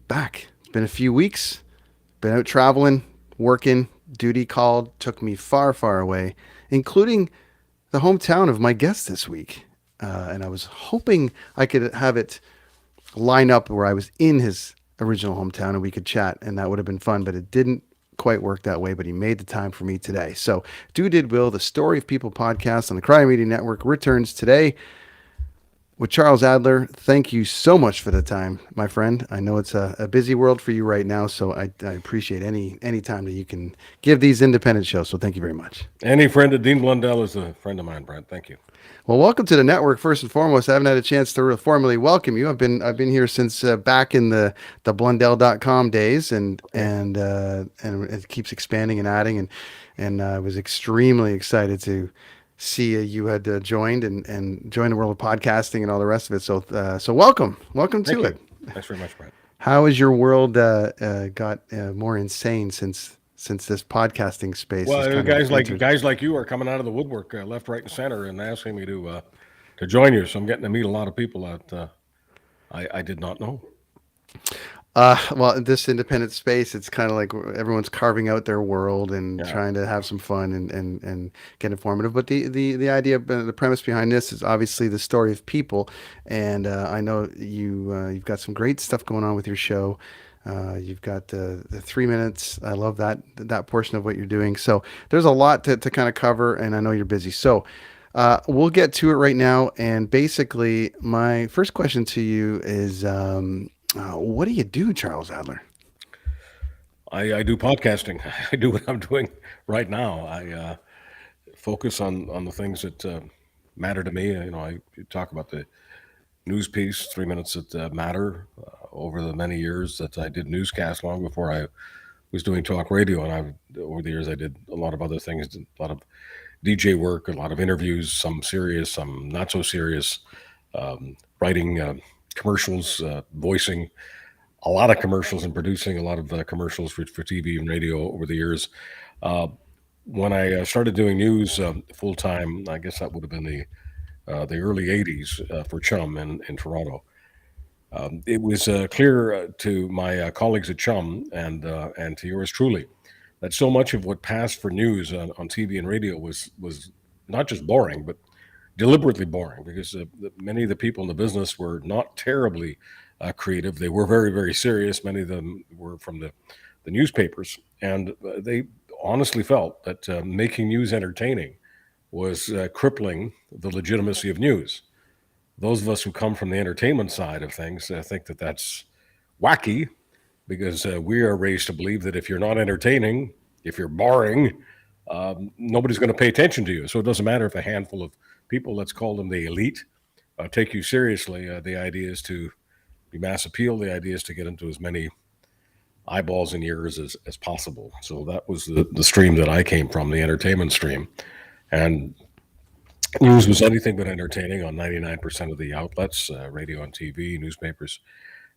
back. It's been a few weeks. Been out traveling, working. Duty called, took me far, far away, including the hometown of my guest this week. And I was hoping I could have it line up where I was in his original hometown and we could chat, and that would have been fun, but it didn't quite work that way. But he made the time for me today. So, Do.Did.Will, the Story of People podcast on the Crier Media Network, returns today with Charles Adler. Thank you so much for the time, my friend. I know it's a busy world for you right now, so I appreciate any time that you can give these independent shows. So thank you very much. Any friend of Dean Blundell is a friend of mine, Brent. Thank you. Well, welcome to the network. First and foremost, I haven't had a chance to formally welcome you. I've been here since back in the Blundell.com days, and it keeps expanding and adding, and I was extremely excited to see you had joined and joined the world of podcasting and all the rest of it. So welcome Thank to you. it. Thanks very much, Brent. How has your world got more insane since this podcasting space has Well, kind of entered? guys like you are coming out of the woodwork, left, right, and center, and asking me to join you. So I'm getting to meet a lot of people that I did not know. Well, in this independent space, it's kind of like everyone's carving out their world and Yeah. trying to have some fun and get informative. But the idea, the premise behind this is obviously the story of people. And I know you've got some great stuff going on with your show. You've got the 3 minutes. I love that portion of what you're doing. So there's a lot to kind of cover, and I know you're busy. So we'll get to it right now. And basically, my first question to you is. What do you do, Charles Adler? I do podcasting. I do what I'm doing right now. I focus on the things that matter to me. I talk about the news piece, 3 minutes that matter. Over the many years that I did newscast, long before I was doing talk radio, and over the years I did a lot of other things, a lot of DJ work, a lot of interviews, some serious, some not so serious, writing commercials, voicing a lot of commercials, and producing a lot of commercials for TV and radio over the years. Uh, when I started doing news full time, I guess that would have been the early '80s for Chum in Toronto. It was clear to my colleagues at Chum and to yours truly that so much of what passed for news on TV and radio was not just boring, but deliberately boring, because many of the people in the business were not terribly creative. They were very, very serious. Many of them were from the newspapers, and they honestly felt that making news entertaining was crippling the legitimacy of news. Those of us who come from the entertainment side of things think that that's wacky, because we are raised to believe that if you're not entertaining, if you're boring, nobody's going to pay attention to you. So it doesn't matter if a handful of people, let's call them the elite, take you seriously. The idea is to be mass appeal. The idea is to get into as many eyeballs and ears as possible. So that was the stream that I came from, the entertainment stream. And news was anything but entertaining on 99% of the outlets, radio and TV, newspapers.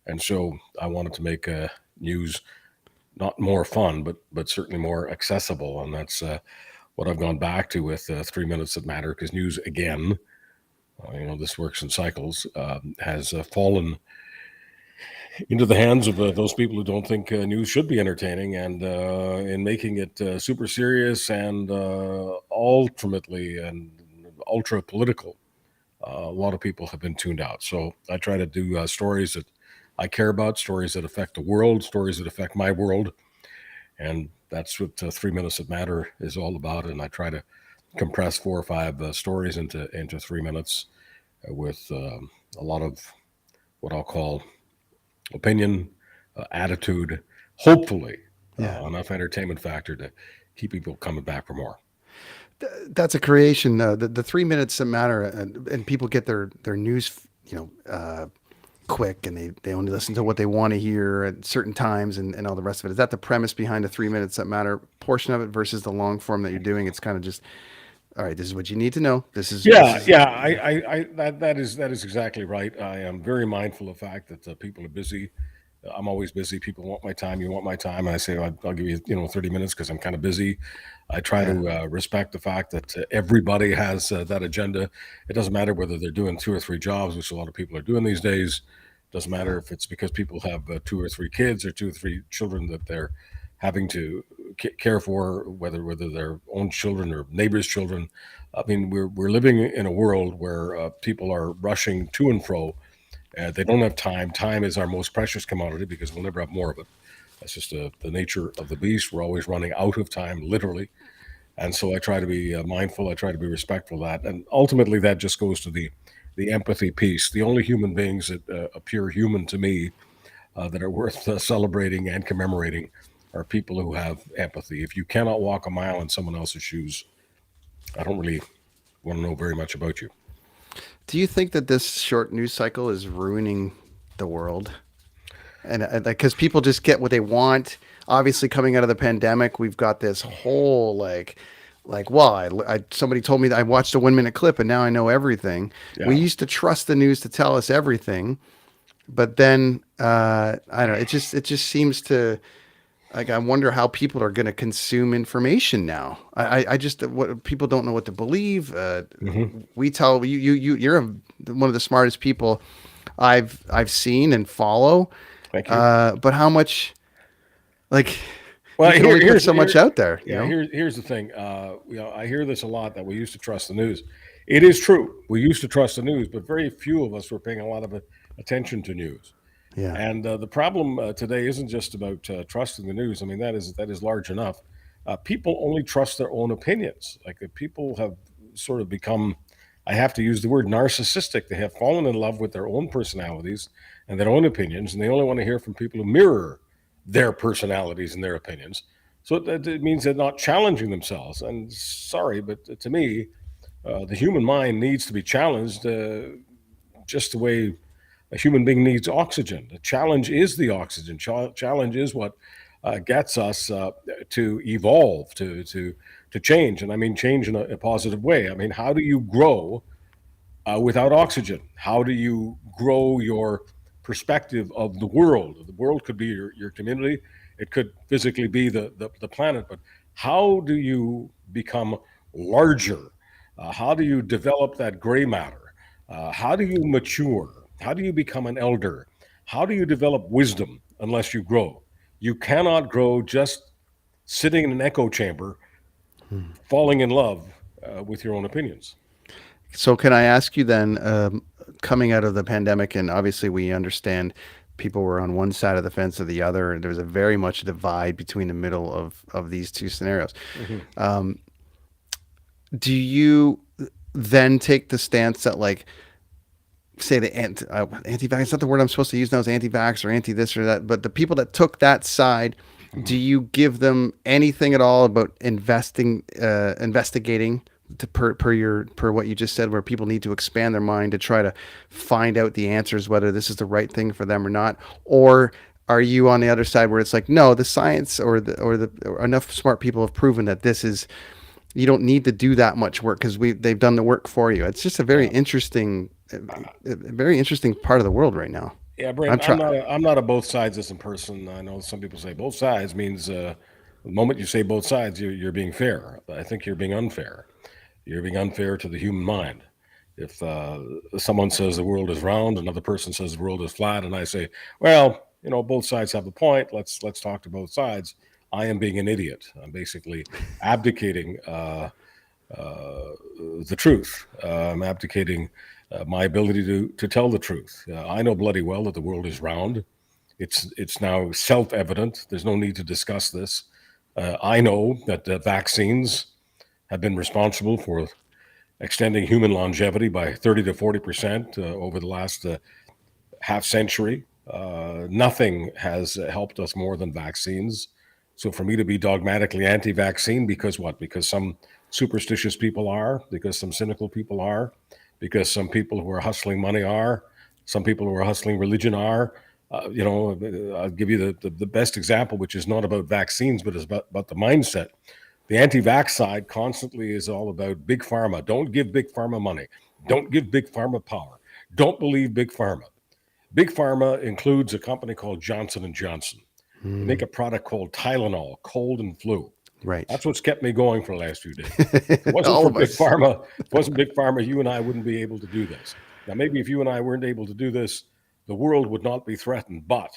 And so I wanted to make news not more fun, but certainly more accessible. And that's what I've gone back to with 3 minutes that matter, because news, again, this works in cycles, has fallen into the hands of those people who don't think news should be entertaining, and in making it super serious and ultimately and ultra political. A lot of people have been tuned out. So I try to do stories that I care about, stories that affect the world, stories that affect my world. And that's what 3 minutes that matter is all about. And I try to compress 4 or 5 stories into 3 minutes with a lot of what I'll call opinion, attitude, hopefully enough entertainment factor to keep people coming back for more. That's a creation. The 3 minutes that matter, and people get their news, quick, and they only listen to what they want to hear at certain times, and all the rest of it. Is that the premise behind the 3 minutes that matter portion of it versus the long form that you're doing? It's kind of just, all right, this is what you need to know. This is Yeah. That is exactly right. I am very mindful of the fact that people are busy. I'm always busy. People want my time. You want my time. And I say, I'll give you, 30 minutes because I'm kind of busy. I try Yeah. to respect the fact that everybody has that agenda. It doesn't matter whether they're doing 2 or 3 jobs, which a lot of people are doing these days. Doesn't matter if it's because people have two or three kids or two or three children that they're having to care for, whether they're own children or neighbors' children. I mean, we're living in a world where people are rushing to and fro. They don't have time. Time is our most precious commodity because we'll never have more of it. That's just the nature of the beast. We're always running out of time, literally. And so I try to be mindful. I try to be respectful of that. And ultimately, that just goes to the empathy piece. The only human beings that appear human to me that are worth celebrating and commemorating are people who have empathy. If you cannot walk a mile in someone else's shoes, I don't really want to know very much about you. Do you think that this short news cycle is ruining the world? And like, because people just get what they want. Obviously, coming out of the pandemic, we've got this whole well, somebody told me that I watched a 1 minute clip and now I know everything. We Yeah. used to trust the news to tell us everything, but then I don't know. It just seems to, like, I wonder how people are going to consume information now. I just, what people don't know what to believe. Hmm. We tell you're one of the smartest people I've seen and follow. Thank you. But how much, like, Well, you can only put so much out there, yeah, here's the thing. I hear this a lot that we used to trust the news. It is true. We used to trust the news, but very few of us were paying a lot of attention to news. Yeah. And the problem today isn't just about trusting the news. I mean, that is large enough. People only trust their own opinions. Like people have sort of become, I have to use the word narcissistic. They have fallen in love with their own personalities and their own opinions, and they only want to hear from people who mirror their personalities and their opinions. So it means they're not challenging themselves. And sorry, but to me, the human mind needs to be challenged just the way a human being needs oxygen. The challenge is the oxygen. Challenge is what gets us to evolve, to change, and I mean change in a positive way. I mean, how do you grow without oxygen? How do you grow your perspective of the world? The world could be your community. It could physically be the planet, but how do you become larger? How do you develop that gray matter? How do you mature? How do you become an elder? How do you develop wisdom unless you grow? You cannot grow just sitting in an echo chamber, falling in love with your own opinions. So can I ask you then, coming out of the pandemic, and obviously we understand people were on one side of the fence or the other, and there was a very much divide between the middle of these two scenarios. Hmm. Do you then take the stance that, like, say the anti-vax, it's not the word I'm supposed to use now, is anti-vax or anti this or that, but the people that took that side, do you give them anything at all about investigating to per what you just said, where people need to expand their mind to try to find out the answers, whether this is the right thing for them or not? Or are you on the other side where it's like, no, the science or enough smart people have proven that this is, you don't need to do that much work because they've done the work for you. It's just a very Yeah. interesting, a very interesting part of the world right now. Yeah, I'm Brandon, I'm trying. not a, I'm not a both sides person. I know some people say both sides means the moment you say both sides, you're being fair. I think you're being unfair. You're being unfair to the human mind. If someone says the world is round, another person says the world is flat, and I say, well, both sides have a point. Let's talk to both sides. I am being an idiot. I'm basically abdicating the truth. I'm abdicating my ability to tell the truth. I know bloody well that the world is round. It's now self-evident. There's no need to discuss this. I know that vaccines have been responsible for extending human longevity by 30 to 40% over the last half century. Nothing has helped us more than vaccines. So for me to be dogmatically anti-vaccine, because what? Because some superstitious people are, because some cynical people are, because some people who are hustling money are, some people who are hustling religion are. I'll give you the best example, which is not about vaccines, but is about the mindset. The anti-vax side constantly is all about big pharma. Don't give big pharma money. Don't give big pharma power. Don't believe big pharma. Big pharma includes a company called Johnson and Johnson. They make a product called Tylenol, cold and flu. Right. That's what's kept me going for the last few days. If it wasn't All for of big us. pharma, if it wasn't big pharma, you and I wouldn't be able to do this. Now, maybe if you and I weren't able to do this, the world would not be threatened. But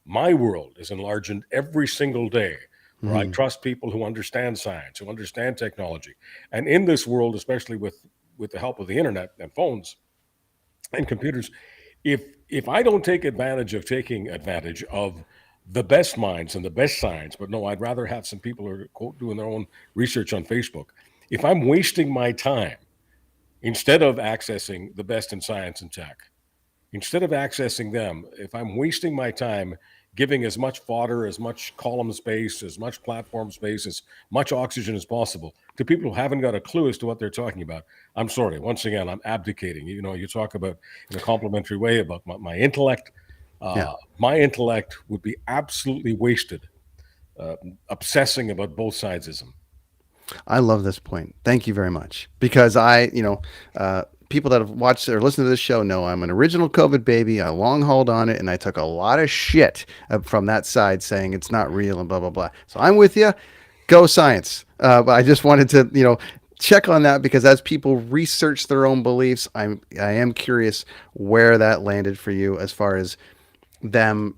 my world is enlarging every single day, where I Mhm. trust people who understand science, who understand technology. And in this world, especially with the help of the internet and phones and computers, if I don't take advantage of taking advantage of the best minds and the best science, but no, I'd rather have some people who are quote doing their own research on Facebook. If I'm wasting my time instead of accessing the best in science and tech, instead of accessing them, if I'm wasting my time giving as much fodder, as much column space, as much platform space, as much oxygen as possible to people who haven't got a clue as to what they're talking about, I'm sorry. Once again, I'm abdicating. You know, you talk about in a complimentary way about my intellect. Yeah. My intellect would be absolutely wasted obsessing about both sidesism. I love this point. Thank you very much. Because people that have watched or listened to this show know I'm an original COVID baby. I long hauled on it and I took a lot of shit from that side saying it's not real and blah, blah, blah. So I'm with you. Go science. But I just wanted to, check on that because as people research their own beliefs, I am curious where that landed for you as far as them,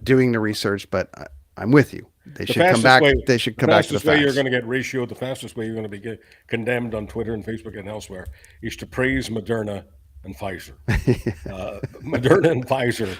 doing the research, but I'm with you. They The should come fastest back. way, They should the come back to the fastest way you're facts. going to get ratioed, the fastest way you're going to be condemned on Twitter and Facebook and elsewhere is to praise Moderna and Pfizer. Moderna and Pfizer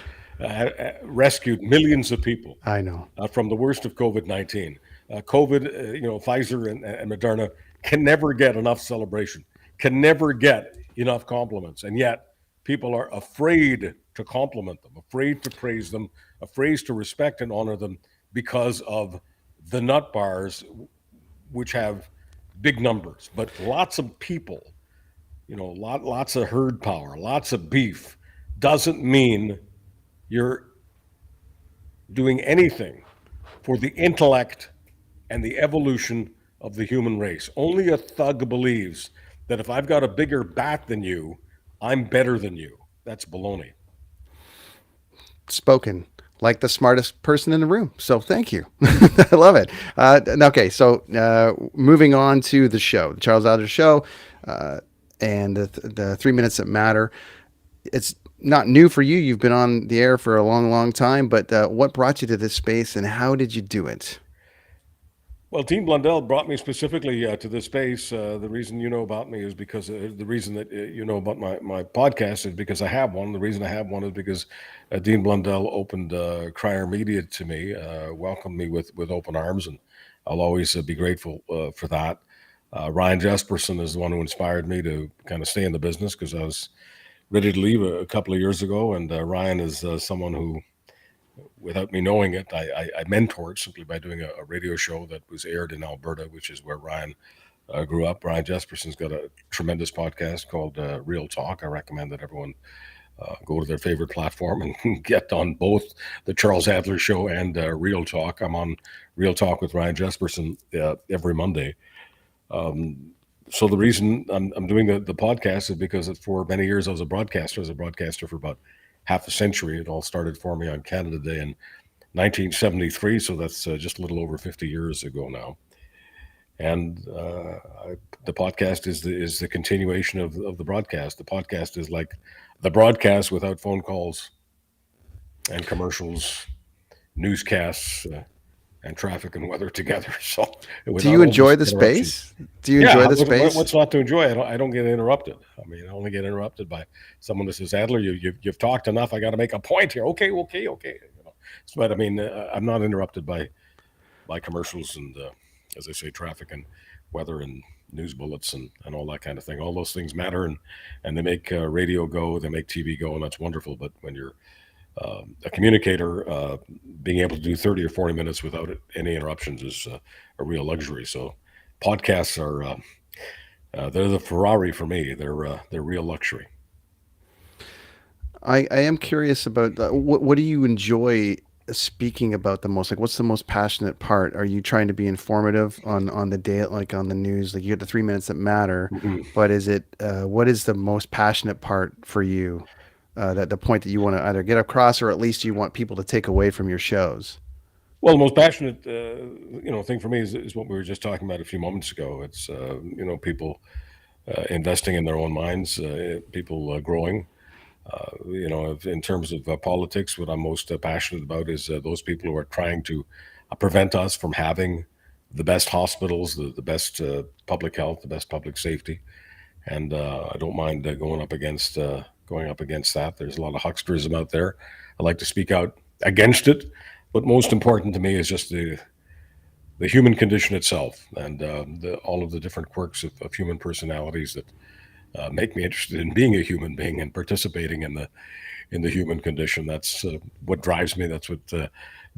rescued millions of people I know. from the worst of COVID-19. Pfizer and Moderna can never get enough celebration, can never get enough compliments, and yet people are afraid to compliment them, afraid to praise them, afraid to respect and honor them because of the nut bars, which have big numbers, but lots of people, lots of herd power, lots of beef, doesn't mean you're doing anything for the intellect and the evolution of the human race. Only a thug believes that if I've got a bigger bat than you, I'm better than you. That's baloney. Spoken like the smartest person in the room. So thank you. I love it. Okay, so moving on to the show, the Charles Adler Show, and the 3 minutes that matter. It's not new for you. You've been on the air for a long, long time. But what brought you to this space, and how did you do it? Well, Dean Blundell brought me specifically to this space. The reason you know about me is because the reason that you know about my podcast is because I have one. The reason I have one is because Dean Blundell opened Crier Media to me, welcomed me with open arms, and I'll always be grateful for that. Ryan Jesperson is the one who inspired me to kind of stay in the business because I was ready to leave a couple of years ago, and Ryan is someone who without me knowing it, I mentored simply by doing a radio show that was aired in Alberta, which is where Ryan grew up. Ryan Jesperson's got a tremendous podcast called Real Talk. I recommend that everyone go to their favorite platform and get on both the Charles Adler Show and Real Talk. I'm on Real Talk with Ryan Jesperson every Monday. So the reason I'm doing the podcast is because for many years I was a broadcaster. I was a broadcaster for about half a century. It all started for me on Canada Day in 1973, so that's just a little over 50 years ago now. And the podcast is the continuation of the broadcast. The podcast is like the broadcast without phone calls and commercials, newscasts, and traffic and weather together. So Do without you all those enjoy the interruptions. space? Do you Yeah, enjoy the space? what's not to enjoy? I don't get interrupted. I mean, I only get interrupted by someone that says, "Adler, you've talked enough. I got to make a point here." Okay. But I mean, I'm not interrupted by commercials and, as I say, traffic and weather and news bullets and all that kind of thing. All those things matter and they make radio go, they make TV go, and that's wonderful. But when you're a communicator, being able to do 30 or 40 minutes without any interruptions is a real luxury. So podcasts are they're the Ferrari for me. They're real luxury. I am curious about what do you enjoy speaking about the most? Like, what's the most passionate part? Are you trying to be informative on the day, like on the news? Like, you get the 3 minutes that matter, Mhm. but is it what is the most passionate part for you? That the point that you want to either get across, or at least you want people to take away from your shows. Well, the most passionate thing for me is what we were just talking about a few moments ago. It's people investing in their own minds, people growing. In terms of politics, what I'm most passionate about is those people who are trying to prevent us from having the best hospitals, the best public health, the best public safety. And I don't mind going up against that. There's a lot of hucksterism out there. I like to speak out against it, but most important to me is just the human condition itself, and all of the different quirks of human personalities that make me interested in being a human being and participating in the human condition. That's what drives me. That's what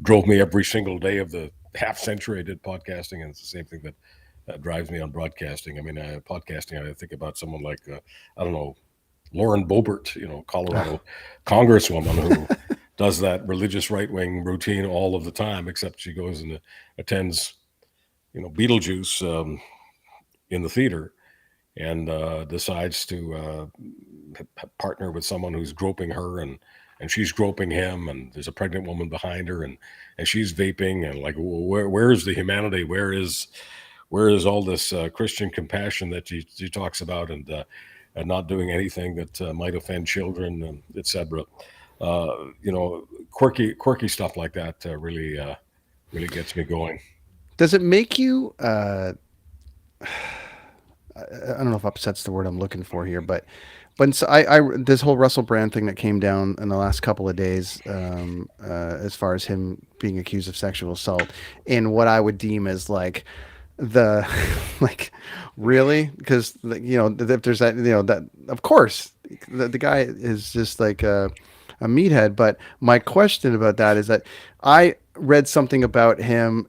drove me every single day of the half century I did podcasting, and it's the same thing that drives me on broadcasting. I mean, podcasting. I think about someone like I don't know, Lauren Boebert, Colorado congresswoman who does that religious right wing routine all of the time, except she goes and attends, Beetlejuice in the theater, and decides to partner with someone who's groping her, and she's groping him, and there's a pregnant woman behind her, and she's vaping, and like, where is the humanity? Where is all this Christian compassion that she talks about, and not doing anything that might offend children, etc. Quirky stuff like that really gets me going. Does it make you? I don't know if upset's the word I'm looking for here, but so I this whole Russell Brand thing that came down in the last couple of days, as far as him being accused of sexual assault, in what I would deem as like the like really, because if there's that, that of course the guy is just like a meathead. But my question about that is that I read something about him.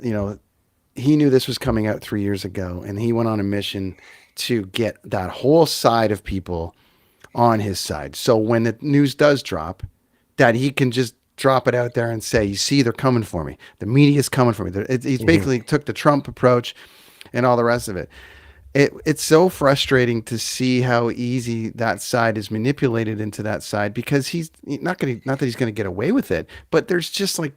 He knew this was coming out 3 years ago, and he went on a mission to get that whole side of people on his side. So when the news does drop, that he can just drop it out there and say, "You see, they're coming for me. The media is coming for me." He's basically took the Trump approach and all the rest of it. It's so frustrating to see how easy that side is manipulated into that side, because he's not that he's going to get away with it, but there's just like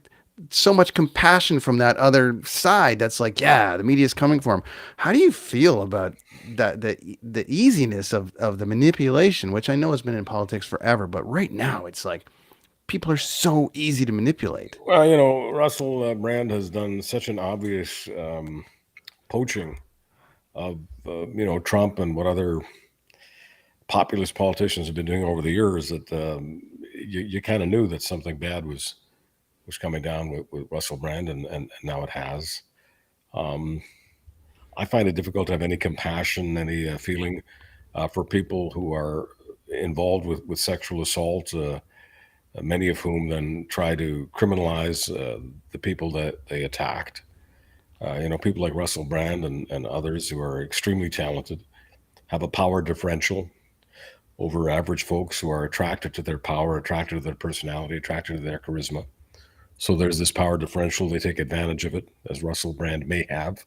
so much compassion from that other side that's like, yeah, the media is coming for him. How do you feel about that, the easiness of the manipulation, which I know has been in politics forever, but right now it's like people are so easy to manipulate? Well, Russell Brand has done such an obvious poaching of Trump and what other populist politicians have been doing over the years, that you kind of knew that something bad was coming down with Russell Brand, and now it has. I find it difficult to have any compassion, any feeling for people who are involved with sexual assault, many of whom then try to criminalize the people that they attacked. People like Russell Brand and others who are extremely talented have a power differential over average folks who are attracted to their power, attracted to their personality, attracted to their charisma. So there's this power differential. They take advantage of it, as Russell Brand may have.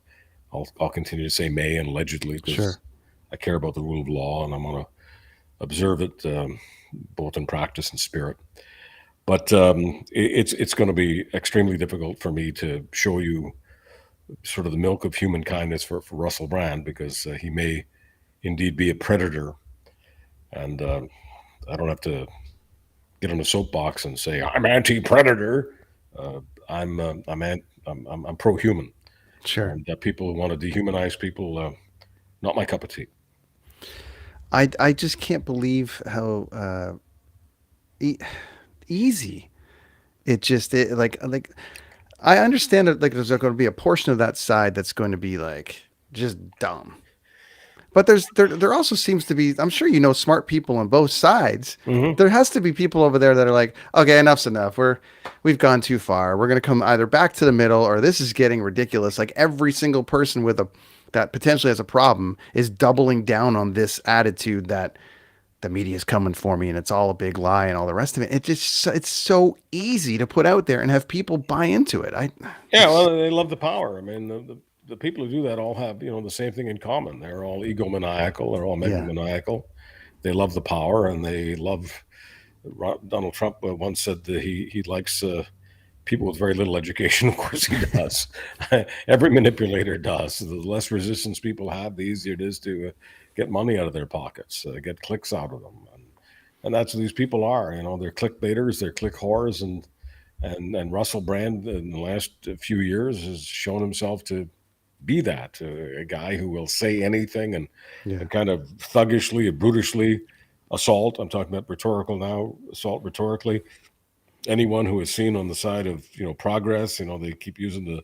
I'll continue to say may and allegedly, because Sure. I care about the rule of law, and I'm going to observe it both in practice and spirit. But it's going to be extremely difficult for me to show you sort of the milk of human kindness for Russell Brand, because he may indeed be a predator, and I don't have to get on a soapbox and say I'm anti-predator. I'm pro-human, Sure. and people who want to dehumanize people, not my cup of tea. I just can't believe how easy like I understand that, like, there's going to be a portion of that side that's going to be like just dumb. But there also seems to be, I'm sure smart people on both sides. Mm-hmm. There has to be people over there that are like, okay, enough's enough. We've gone too far. We're going to come either back to the middle, or this is getting ridiculous. Like every single person that potentially has a problem is doubling down on this attitude that the media is coming for me and it's all a big lie and all the rest of it. It's so easy to put out there and have people buy into it. Well, they love the power. I mean, the people who do that all have, the same thing in common. They're all egomaniacal. They're all megalomaniacal. They love the power, and they love. Donald Trump once said that he likes people with very little education. Of course, he does. Every manipulator does. The less resistance people have, the easier it is to get money out of their pockets, get clicks out of them. and that's what these people are. They're clickbaiters, they're click whores, and Russell Brand in the last few years has shown himself to be that a guy who will say anything Yeah. and kind of thuggishly and brutishly assault. I'm talking about rhetorical now, assault rhetorically. Anyone who is seen on the side of progress, they keep using the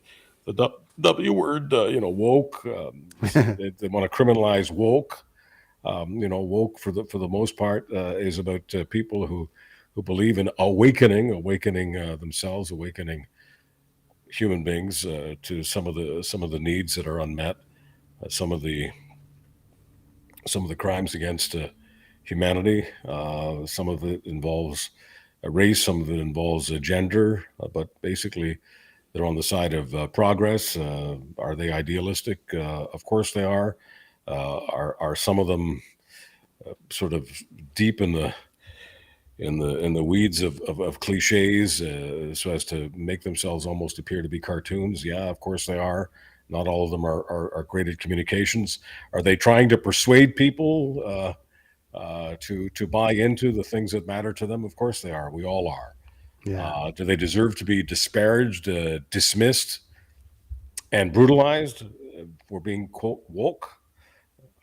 W word, woke. They want to criminalize woke. Woke for the most part is about people who believe in awakening themselves, awakening human beings to some of the needs that are unmet, some of the crimes against humanity. Some of it involves race, some of it involves gender, but basically they're on the side of progress. Are they idealistic? Of course they are. Are some of them sort of deep in the weeds of cliches, so as to make themselves almost appear to be cartoons? Yeah, of course they are. Not all of them are great at communications. Are they trying to persuade people to buy into the things that matter to them? Of course they are. We all are. Yeah. Do they deserve to be disparaged, dismissed, and brutalized for being, quote, woke?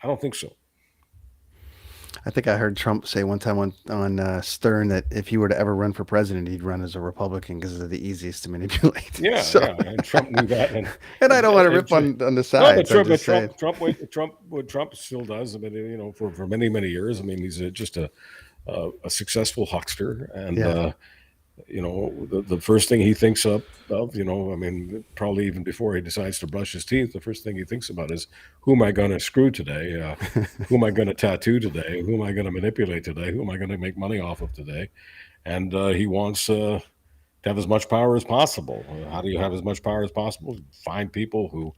I don't think so. I think I heard Trump say one time on Stern that if he were to ever run for president, he'd run as a Republican because they're the easiest to manipulate. Yeah, So, yeah, and Trump knew that, and and I and, don't want to and rip on the no, but sides. I'm just saying. What Trump still does. I mean, for many years. I mean, he's just a successful huckster, and Yeah. the first thing he thinks of, I mean, probably even before he decides to brush his teeth, the first thing he thinks about is, who am I going to screw today? Who am I going to tattoo today? Who am I going to manipulate today? Who am I going to make money off of today? And he wants to have as much power as possible. How do you have as much power as possible? Find people who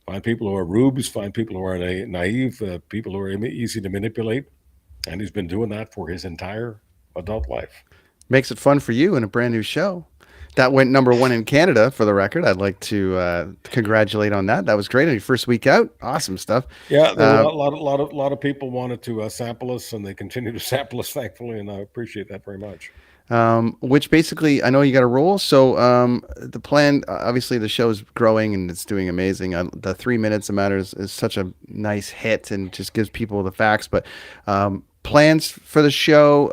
are rubes, find people who are naive, people who are easy to manipulate, and he's been doing that for his entire adult life. Makes it fun for you and a brand new show. That went number one in Canada, for the record. I'd like to congratulate on that. That was great on your first week out. Awesome stuff. Yeah, there were Uh, a lot of people wanted to sample us, and they continue to sample us, thankfully, and I appreciate that very much. which basically, I know you got a role. So the plan, obviously, the show's growing and it's doing amazing. The 3 minutes of matters is such a nice hit and just gives people the facts. But plans for the show,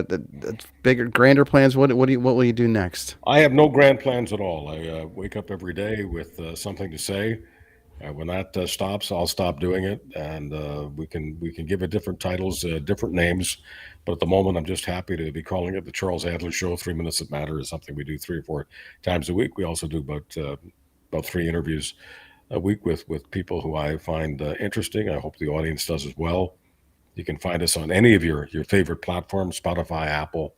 the bigger, grander plans. What will you do next? I have no grand plans at all. I wake up every day with something to say. When that stops, I'll stop doing it, and we can give it different titles, different names. But at the moment, I'm just happy to be calling it the Charles Adler Show. 3 minutes that matter is something we do 3 or 4 times a week. We also do about 3 interviews a week with people who I find interesting. I hope the audience does as well. You can find us on any of your favorite platforms: Spotify, Apple,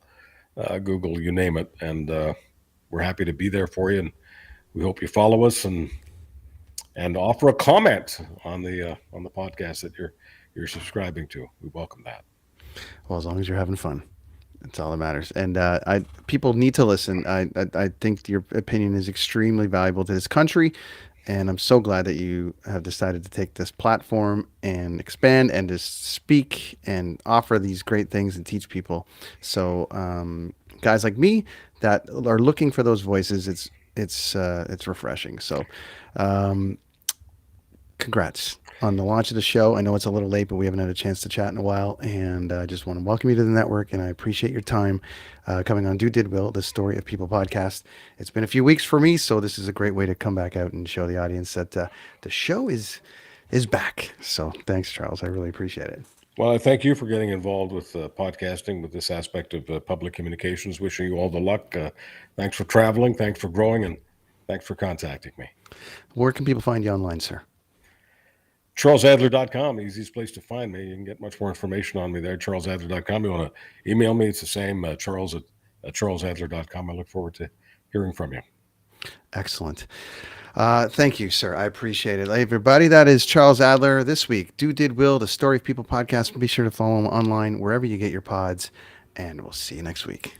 Google, you name it, and we're happy to be there for you. And we hope you follow us and offer a comment on the podcast that you're subscribing to. We welcome that. Well, as long as you're having fun. That's all that matters. And people need to listen. I think your opinion is extremely valuable to this country. And I'm so glad that you have decided to take this platform and expand and to speak and offer these great things and teach people. So guys like me that are looking for those voices, it's refreshing. So congrats on the launch of the show. I know it's a little late, but we haven't had a chance to chat in a while. And I just want to welcome you to the network. And I appreciate your time coming on Do.Did.Will, the Story of People podcast. It's been a few weeks for me, so this is a great way to come back out and show the audience that the show is back. So thanks, Charles. I really appreciate it. Well, I thank you for getting involved with podcasting, with this aspect of public communications. Wishing you all the luck. Thanks for traveling. Thanks for growing. And thanks for contacting me. Where can people find you online, sir? CharlesAdler.com, easiest place to find me. You can get much more information on me there, CharlesAdler.com. You want to email me, it's the same, Charles at CharlesAdler.com. I look forward to hearing from you. Excellent. Thank you, sir. I appreciate it. Hey, everybody, that is Charles Adler this week. Do.Did.Will, the Story of People podcast. Be sure to follow him online wherever you get your pods, and we'll see you next week.